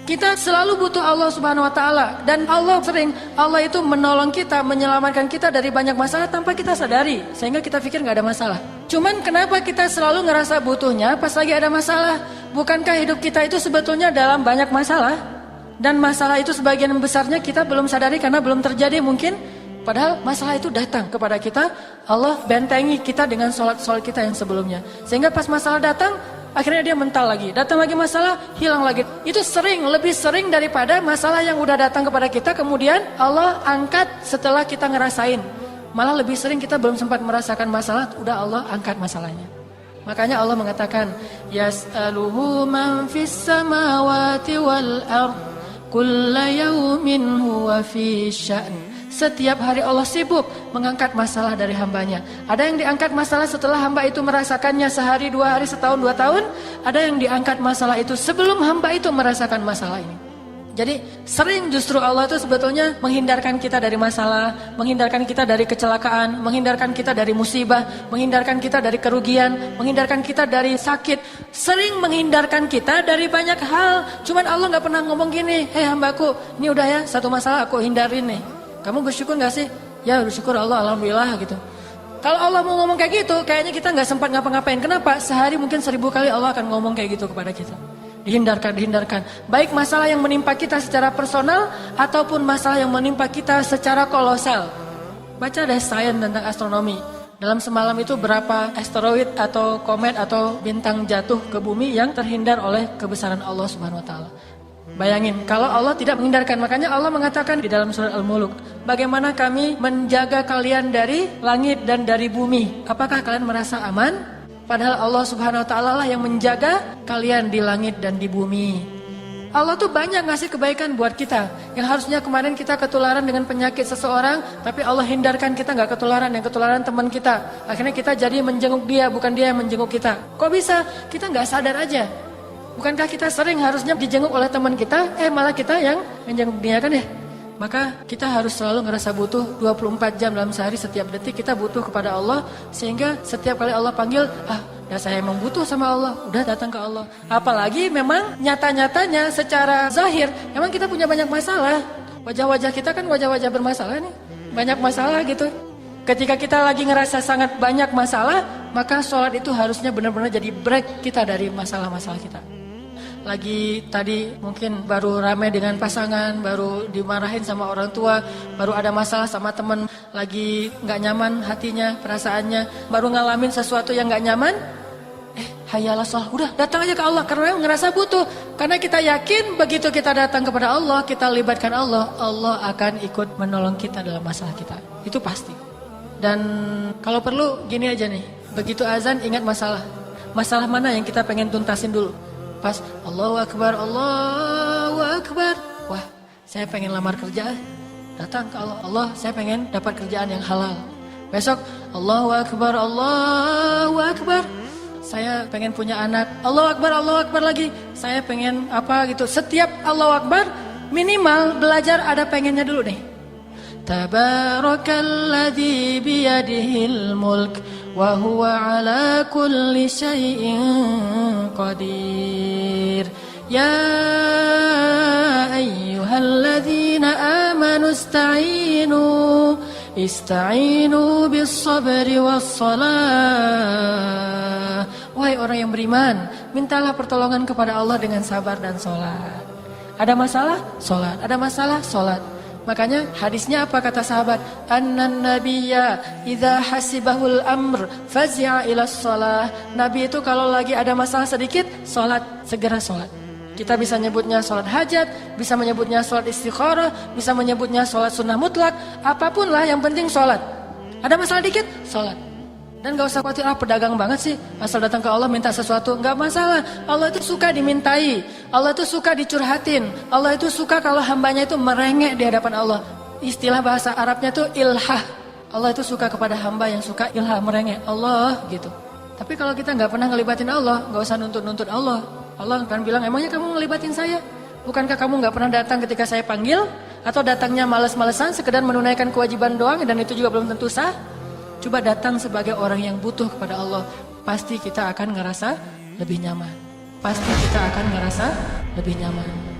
Kita selalu butuh Allah Subhanahu wa taala, dan Allah itu menolong kita, menyelamatkan kita dari banyak masalah tanpa kita sadari, sehingga kita pikir nggak ada masalah. Cuman kenapa kita selalu ngerasa butuhnya pas lagi ada masalah? Bukankah hidup kita itu sebetulnya dalam banyak masalah? Dan masalah itu sebagian besarnya kita belum sadari karena belum terjadi mungkin. Padahal masalah itu datang kepada kita, Allah bentengi kita dengan sholat kita yang sebelumnya. Sehingga pas masalah datang, akhirnya dia mental lagi. Datang lagi masalah, hilang lagi. Itu lebih sering daripada masalah yang udah datang kepada kita, kemudian Allah angkat setelah kita ngerasain. Malah lebih sering kita belum sempat merasakan masalah, udah Allah angkat masalahnya. Makanya Allah mengatakan, Yas'aluhu man fis samawati wal ard, kulla yawmin huwa fi sya'n. Setiap hari Allah sibuk mengangkat masalah dari hambanya. Ada yang diangkat masalah setelah hamba itu merasakannya sehari, 2 hari, setahun, 2 tahun. Ada yang diangkat masalah itu sebelum hamba itu merasakan masalah ini. Jadi sering justru Allah itu sebetulnya menghindarkan kita dari masalah, menghindarkan kita dari kecelakaan, menghindarkan kita dari musibah, menghindarkan kita dari kerugian, menghindarkan kita dari sakit. Sering menghindarkan kita dari banyak hal. Cuman Allah gak pernah ngomong gini, hambaku, ini udah ya, satu masalah aku hindarin nih. Kamu bersyukur gak sih? Ya bersyukur Allah, alhamdulillah gitu. Kalau Allah mau ngomong kayak gitu, kayaknya kita gak sempat ngapa-ngapain. Kenapa? Sehari mungkin 1000 kali Allah akan ngomong kayak gitu kepada kita. Dihindarkan. Baik masalah yang menimpa kita secara personal, ataupun masalah yang menimpa kita secara kolosal. Baca deh sains tentang astronomi. Dalam semalam itu berapa asteroid atau komet atau bintang jatuh ke bumi yang terhindar oleh kebesaran Allah Subhanahu wa taala. Bayangin, kalau Allah tidak menghindarkan, makanya Allah mengatakan di dalam surat Al-Mulk, bagaimana kami menjaga kalian dari langit dan dari bumi? Apakah kalian merasa aman? Padahal Allah Subhanahu wa taala lah yang menjaga kalian di langit dan di bumi. Allah tuh banyak ngasih kebaikan buat kita. Yang harusnya kemarin kita ketularan dengan penyakit seseorang, tapi Allah hindarkan kita nggak ketularan, yang ketularan teman kita. Akhirnya kita jadi menjenguk dia, bukan dia yang menjenguk kita. Kok bisa? Kita nggak sadar aja. Bukankah kita sering harusnya dijenguk oleh teman kita, malah kita yang menjenguk dia kan ya? Maka kita harus selalu ngerasa butuh 24 jam dalam sehari, setiap detik kita butuh kepada Allah. Sehingga setiap kali Allah panggil, ya saya emang butuh sama Allah, udah datang ke Allah. Apalagi memang nyata-nyatanya secara zahir, memang kita punya banyak masalah. Wajah-wajah kita kan wajah-wajah bermasalah nih, banyak masalah gitu. Ketika kita lagi ngerasa sangat banyak masalah, maka sholat itu harusnya benar-benar jadi break kita dari masalah-masalah kita. Lagi tadi mungkin baru ramai dengan pasangan, baru dimarahin sama orang tua, baru ada masalah sama teman, lagi gak nyaman hatinya, perasaannya, baru ngalamin sesuatu yang gak nyaman, hayalah sholat, udah datang aja ke Allah, karena ngerasa butuh. Karena kita yakin begitu kita datang kepada Allah, kita libatkan Allah, Allah akan ikut menolong kita dalam masalah kita, itu pasti. Dan kalau perlu gini aja nih, begitu azan ingat masalah mana yang kita pengen tuntasin dulu. Pas Allahu Akbar, Allahu Akbar, wah saya pengen lamar kerja, datang ke Allah, Allah saya pengen dapat kerjaan yang halal. Besok Allahu Akbar, Allahu Akbar, saya pengen punya anak, Allahu Akbar lagi, saya pengen apa gitu. Setiap Allahu Akbar minimal belajar ada pengennya dulu nih. Tabarakalladzi biyadihil mulk wa huwa ala kulli syai'in qadir. Ya ayyuhalladzina amanu ista'inu bis sabri was salah. Wahai orang yang beriman, mintalah pertolongan kepada Allah dengan sabar dan salat. Ada masalah? Salat. Ada masalah? Salat. Makanya hadisnya apa kata sahabat? Annan nabiyya idza hasibahul amr fazi'a ila shalah. Nabi itu kalau lagi ada masalah sedikit, salat, segera salat. Kita bisa nyebutnya salat hajat, bisa menyebutnya salat istikharah, bisa menyebutnya salat sunnah mutlak, apapun lah yang penting salat. Ada masalah dikit, salat. Dan gak usah khawatir, pedagang banget sih, asal datang ke Allah minta sesuatu, gak masalah. Allah itu suka dimintai, Allah itu suka dicurhatin, Allah itu suka kalau hambanya itu merengek di hadapan Allah. Istilah bahasa Arabnya tuh ilhah. Allah itu suka kepada hamba yang suka ilhah, merengek Allah gitu. Tapi kalau kita gak pernah ngelibatin Allah, gak usah nuntut-nuntut Allah. Allah akan bilang, emangnya kamu ngelibatin saya? Bukankah kamu gak pernah datang ketika saya panggil? Atau datangnya males-malesan, sekedar menunaikan kewajiban doang, dan itu juga belum tentu sah? Coba datang sebagai orang yang butuh kepada Allah, pasti kita akan ngerasa lebih nyaman. pasti kita akan ngerasa lebih nyaman.